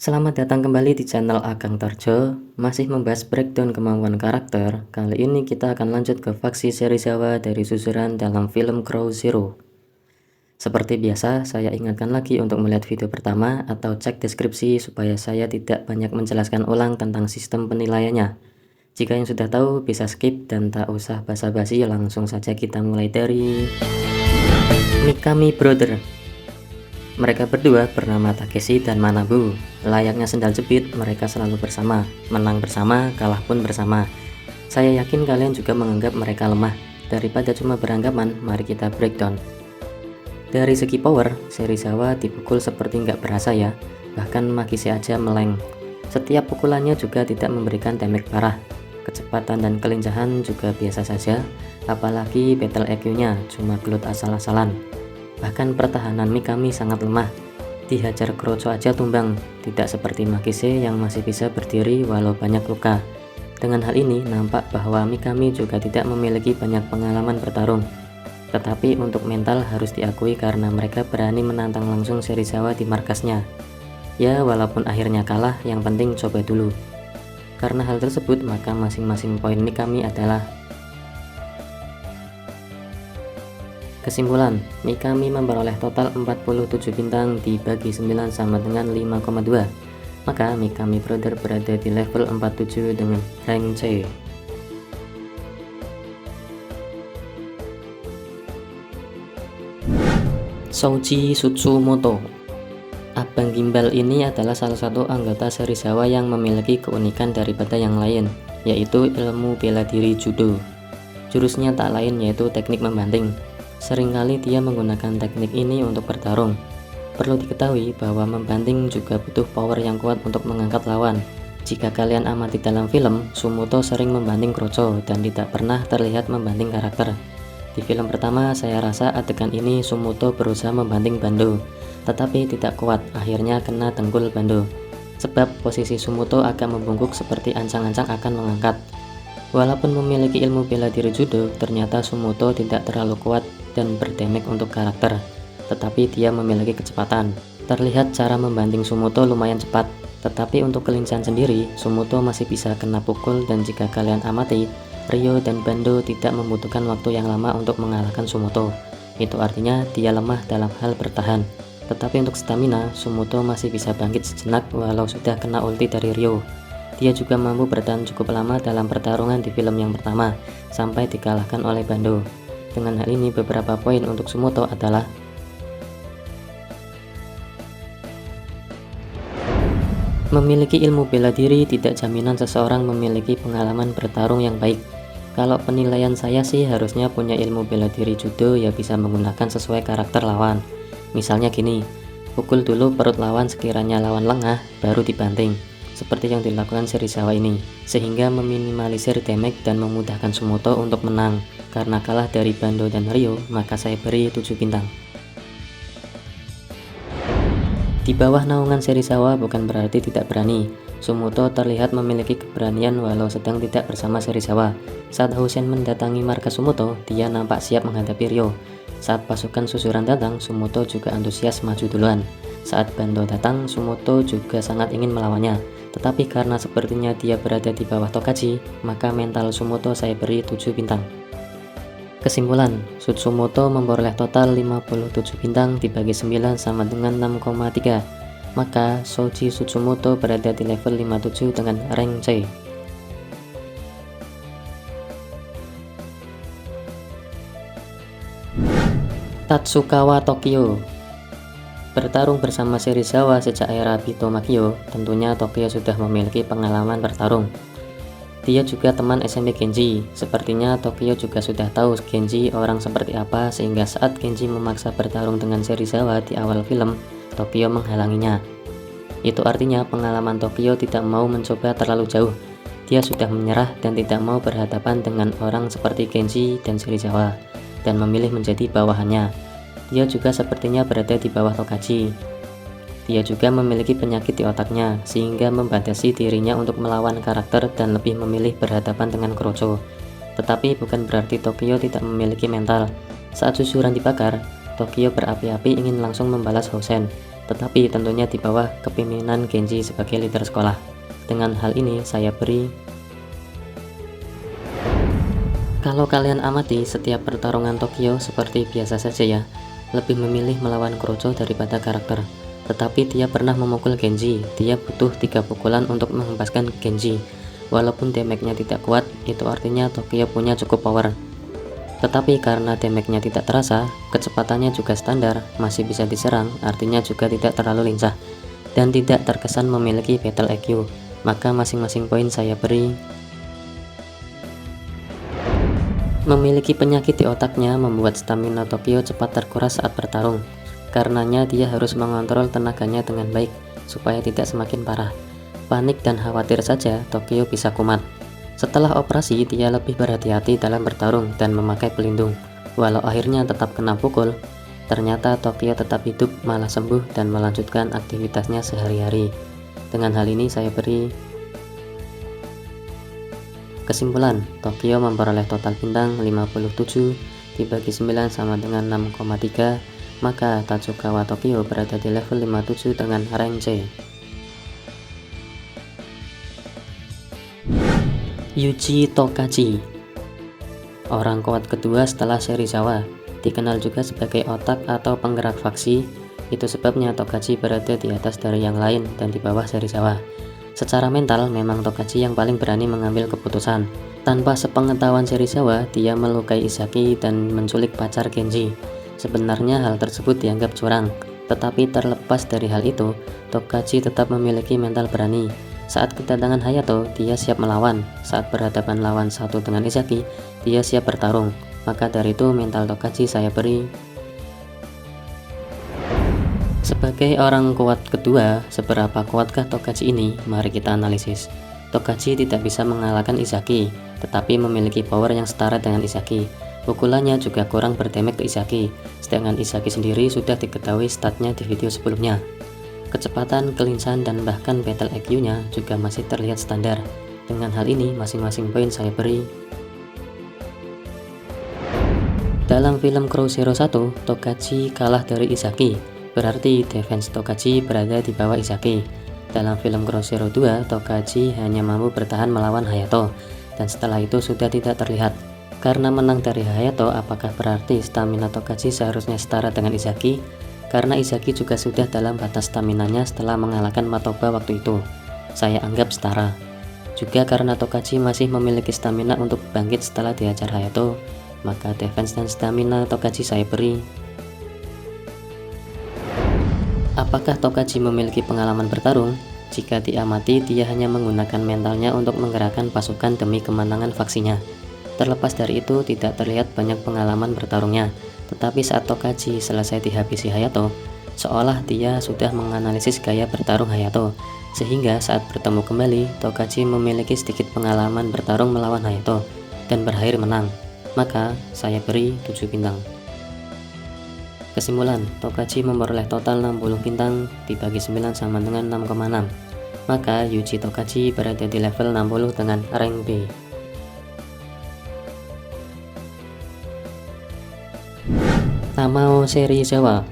Selamat datang kembali di channel Ageng Tarjo. Masih membahas breakdown kemampuan karakter. Kali ini kita akan lanjut ke faksi Serizawa dari susuran dalam film Crow Zero. Seperti biasa, saya ingatkan lagi untuk melihat video pertama atau cek deskripsi supaya saya tidak banyak menjelaskan ulang tentang sistem penilaiannya. Jika yang sudah tahu bisa skip dan tak usah basa-basi, langsung saja kita mulai dari Mikami Brother. Mereka berdua bernama Takeshi dan Manabu. Layaknya sendal jepit, mereka selalu bersama, menang bersama, kalah pun bersama. Saya yakin kalian juga menganggap mereka lemah. Daripada cuma beranggapan, mari kita breakdown. Dari segi power, Serizawa dipukul seperti nggak berasa ya. Bahkan Makise aja meleng. Setiap pukulannya juga tidak memberikan damage parah. Kecepatan dan kelincahan juga biasa saja. Apalagi battle EQ-nya cuma gelut asal-asalan. Bahkan pertahanan Mikami sangat lemah. Dihajar Kroco aja tumbang, tidak seperti Makise yang masih bisa berdiri walau banyak luka. Dengan hal ini nampak bahwa Mikami juga tidak memiliki banyak pengalaman bertarung. Tetapi untuk mental harus diakui karena mereka berani menantang langsung Serizawa di markasnya. Ya walaupun akhirnya kalah, yang penting coba dulu. Karena hal tersebut maka masing-masing poin Mikami adalah kesimpulan. Mikami memperoleh total 47 bintang dibagi 9 sama dengan 5,2. Maka Mikami Brother berada di level 47 dengan rank C. Souji Tsumoto. Abang Gimbal ini adalah salah satu anggota Serizawa yang memiliki keunikan daripada yang lain, yaitu ilmu bela diri judo. Jurusnya tak lain yaitu teknik membanting. Seringkali dia menggunakan teknik ini untuk bertarung. Perlu diketahui bahwa membanting juga butuh power yang kuat untuk mengangkat lawan. Jika kalian amati dalam film, Tsumoto sering membanting Kroco dan tidak pernah terlihat membanting karakter. Di film pertama, saya rasa adegan ini Tsumoto berusaha membanting Bando, tetapi tidak kuat, akhirnya kena dengkul Bando. Sebab posisi Tsumoto agak membungkuk seperti ancang-ancang akan mengangkat. Walaupun memiliki ilmu bela diri judo, ternyata Tsumoto tidak terlalu kuat dan berdamage untuk karakter, tetapi dia memiliki kecepatan. Terlihat cara membanting Tsumoto lumayan cepat, tetapi untuk kelincahan sendiri, Tsumoto masih bisa kena pukul dan jika kalian amati, Ryo dan Bando tidak membutuhkan waktu yang lama untuk mengalahkan Tsumoto. Itu artinya dia lemah dalam hal bertahan. Tetapi untuk stamina, Tsumoto masih bisa bangkit sejenak walau sudah kena ulti dari Ryo. Dia juga mampu bertahan cukup lama dalam pertarungan di film yang pertama, sampai dikalahkan oleh Bando. Dengan hal ini beberapa poin untuk Tsumoto adalah memiliki ilmu bela diri tidak jaminan seseorang memiliki pengalaman bertarung yang baik. Kalau penilaian saya sih harusnya punya ilmu bela diri judo ya bisa menggunakan sesuai karakter lawan. Misalnya gini, pukul dulu perut lawan sekiranya lawan lengah baru dibanting. Seperti yang dilakukan Serizawa ini, sehingga meminimalisir damage dan memudahkan Tsumoto untuk menang. Karena kalah dari Bando dan Ryo, maka saya beri 7 bintang. Di bawah naungan Serizawa bukan berarti tidak berani. Tsumoto terlihat memiliki keberanian walau sedang tidak bersama Serizawa. Saat Housen mendatangi markas Tsumoto, dia nampak siap menghadapi Ryo. Saat pasukan susuran datang, Tsumoto juga antusias maju duluan. Saat Bando datang, Tsumoto juga sangat ingin melawannya. Tetapi karena sepertinya dia berada di bawah Tokaji, maka mental Tsumoto saya beri 7 bintang. Kesimpulan, Tsumoto memperoleh total 57 bintang dibagi 9 sama dengan 6,3. Maka Souji Tsumoto berada di level 57 dengan rank C. Tatsukawa Tokyo. Bertarung bersama Serizawa sejak era Bito Makio, tentunya Tokyo sudah memiliki pengalaman bertarung. Dia juga teman SMP Genji, sepertinya Tokyo juga sudah tahu Genji orang seperti apa sehingga saat Genji memaksa bertarung dengan Serizawa di awal film, Tokyo menghalanginya. Itu artinya pengalaman Tokyo tidak mau mencoba terlalu jauh. Dia sudah menyerah dan tidak mau berhadapan dengan orang seperti Genji dan Serizawa, dan memilih menjadi bawahannya. Dia juga sepertinya berada di bawah Tokaji. Dia juga memiliki penyakit di otaknya, sehingga membatasi dirinya untuk melawan karakter dan lebih memilih berhadapan dengan Kroco. Tetapi bukan berarti Tokyo tidak memiliki mental. Saat susuran dibakar, Tokyo berapi-api ingin langsung membalas Housen. tetapi tentunya di bawah kepemimpinan Genji sebagai leader sekolah. Dengan hal ini saya beri. Kalau kalian amati setiap pertarungan Tokyo seperti biasa saja ya, lebih memilih melawan Kurocho daripada karakter. Tetapi dia pernah memukul Genji, dia butuh 3 pukulan untuk menghempaskan Genji. Walaupun damage-nya tidak kuat, itu artinya Tokyo punya cukup power. Tetapi karena damage-nya tidak terasa, kecepatannya juga standar, masih bisa diserang, artinya juga tidak terlalu lincah, dan tidak terkesan memiliki battle IQ. Maka masing-masing poin saya beri. Memiliki penyakit di otaknya membuat stamina Tokyo cepat terkuras saat bertarung. Karenanya dia harus mengontrol tenaganya dengan baik, supaya tidak semakin parah. Panik dan khawatir saja Tokyo bisa kumat. Setelah operasi dia lebih berhati-hati dalam bertarung dan memakai pelindung. Walau akhirnya tetap kena pukul, ternyata Tokyo tetap hidup, malah sembuh dan melanjutkan aktivitasnya sehari-hari. Dengan hal ini saya beri. Kesimpulan, Tokyo memperoleh total bintang 57, dibagi 9 sama dengan 6,3, maka Tatsukawa Tokyo berada di level 57 dengan rank C. Yuji Tokachi, orang kuat kedua setelah Serizawa, dikenal juga sebagai otak atau penggerak faksi. Itu sebabnya Tokachi berada di atas dari yang lain dan di bawah Serizawa. Secara mental, memang Tokachi yang paling berani mengambil keputusan. Tanpa sepengetahuan Serizawa, dia melukai Izaki dan menculik pacar Genji. Sebenarnya hal tersebut dianggap curang, tetapi terlepas dari hal itu, Tokachi tetap memiliki mental berani. Saat kedatangan Hayato, dia siap melawan. Saat berhadapan lawan satu dengan Izaki, dia siap bertarung. Maka dari itu mental Tokachi saya beri. Sebagai orang kuat kedua, seberapa kuatkah Tokachi ini? Mari kita analisis. Tokachi tidak bisa mengalahkan Izaki, tetapi memiliki power yang setara dengan Izaki. Pukulannya juga kurang berdamage ke Izaki, sedangkan Izaki sendiri sudah diketahui statnya di video sebelumnya. Kecepatan, kelincahan, dan bahkan battle IQ-nya juga masih terlihat standar. Dengan hal ini, masing-masing poin saya beri. Dalam film Crow Zero 1, Tokachi kalah dari Izaki, berarti defense Tokachi berada di bawah Izaki. Dalam film Crow Zero 2, Tokachi hanya mampu bertahan melawan Hayato, dan setelah itu sudah tidak terlihat. Karena menang dari Hayato, apakah berarti stamina Tokachi seharusnya setara dengan Izaki? Karena Izaki juga sudah dalam batas staminanya setelah mengalahkan Matoba waktu itu. Saya anggap setara. Juga karena Tokachi masih memiliki stamina untuk bangkit setelah dihajar Hayato, maka defense dan stamina Tokachi saya beri. Apakah Tokachi memiliki pengalaman bertarung? Jika diamati, dia hanya menggunakan mentalnya untuk menggerakkan pasukan demi kemenangan faksinya. Terlepas dari itu, tidak terlihat banyak pengalaman bertarungnya. Tetapi saat Tokachi selesai dihabisi Hayato, seolah dia sudah menganalisis gaya bertarung Hayato, sehingga saat bertemu kembali, Tokachi memiliki sedikit pengalaman bertarung melawan Hayato, dan berakhir menang. Maka, saya beri 7 bintang. Kesimpulan, Tokachi memperoleh total 60 bintang, dibagi 9 sama dengan 6,6. Maka, Yuji Tokachi berada di level 60 dengan rank B. Tamao Serizawa,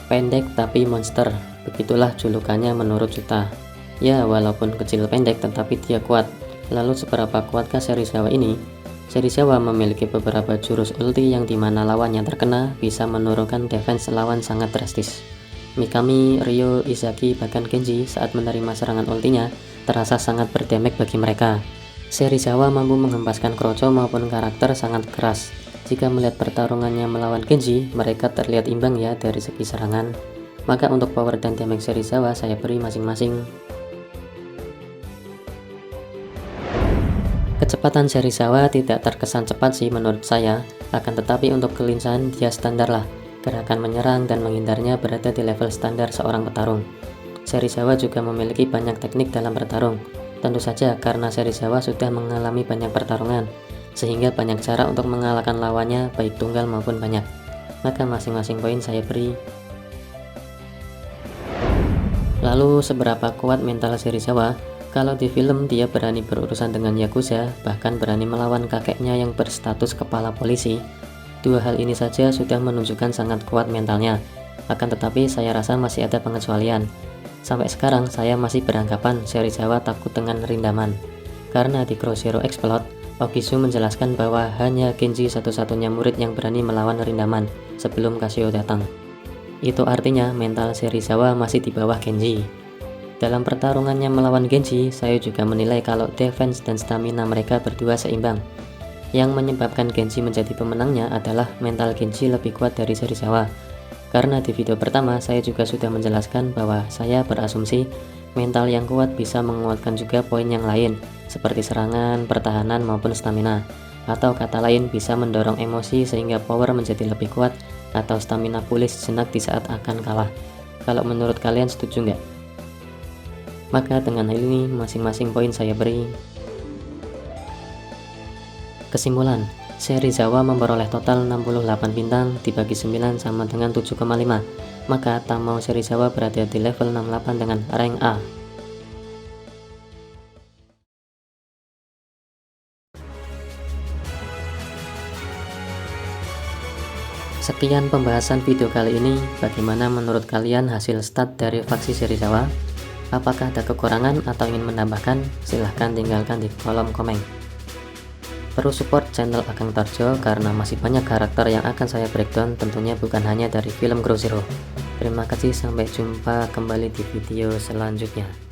pendek tapi monster, begitulah julukannya menurut Yuta. Ya, walaupun kecil pendek tetapi dia kuat. Lalu seberapa kuatkah Serizawa ini? Serizawa memiliki beberapa jurus ulti yang dimana lawan yang terkena bisa menurunkan defense lawan sangat drastis. Mikami, Ryo, Izaki, bahkan Genji saat menerima serangan ultinya terasa sangat berdamage bagi mereka. Serizawa mampu menghempaskan Kurocho maupun karakter sangat keras. Jika melihat pertarungannya melawan Genji, mereka terlihat imbang ya dari segi serangan. Maka untuk power dan damage Serizawa saya beri masing-masing. Kecepatan Serizawa tidak terkesan cepat sih menurut saya, akan tetapi untuk kelincahan dia standar lah. Gerakan menyerang dan menghindarnya berada di level standar seorang petarung. Serizawa juga memiliki banyak teknik dalam bertarung. Tentu saja karena Serizawa sudah mengalami banyak pertarungan, sehingga banyak cara untuk mengalahkan lawannya baik tunggal maupun banyak. Maka masing-masing poin saya beri. Lalu seberapa kuat mental Serizawa? Kalau di film dia berani berurusan dengan Yakuza, bahkan berani melawan kakeknya yang berstatus kepala polisi. Dua hal ini saja sudah menunjukkan sangat kuat mentalnya. Akan tetapi saya rasa masih ada pengecualian. Sampai sekarang saya masih beranggapan seri Jawa takut dengan Rindaman. Karena di Crow Zero Explode, Ogisu menjelaskan bahwa hanya Genji satu-satunya murid yang berani melawan Rindaman sebelum Kasio datang. Itu artinya mental seri Zawa masih di bawah Genji. Dalam pertarungannya melawan Genji, saya juga menilai kalau defense dan stamina mereka berdua seimbang. Yang menyebabkan Genji menjadi pemenangnya adalah mental Genji lebih kuat dari seri Zawa. Karena di video pertama saya juga sudah menjelaskan bahwa saya berasumsi mental yang kuat bisa menguatkan juga poin yang lain, seperti serangan, pertahanan, maupun stamina. Atau kata lain bisa mendorong emosi sehingga power menjadi lebih kuat atau stamina pulih sejenak di saat akan kalah. Kalau menurut kalian setuju nggak? Maka dengan hal ini masing-masing poin saya beri. Kesimpulan, seri Zawa memperoleh total 68 bintang dibagi 9 sama dengan 7,5. Maka Tamao seri Zawa berada di level 68 dengan rank A. Sekian pembahasan video kali ini. Bagaimana menurut kalian hasil stat dari faksi seri Zawa? Apakah ada kekurangan atau ingin menambahkan? Silahkan tinggalkan di kolom komen. Terus support channel Ageng Tarjo karena masih banyak karakter yang akan saya breakdown, tentunya bukan hanya dari film Crow Zero. Terima kasih, sampai jumpa kembali di video selanjutnya.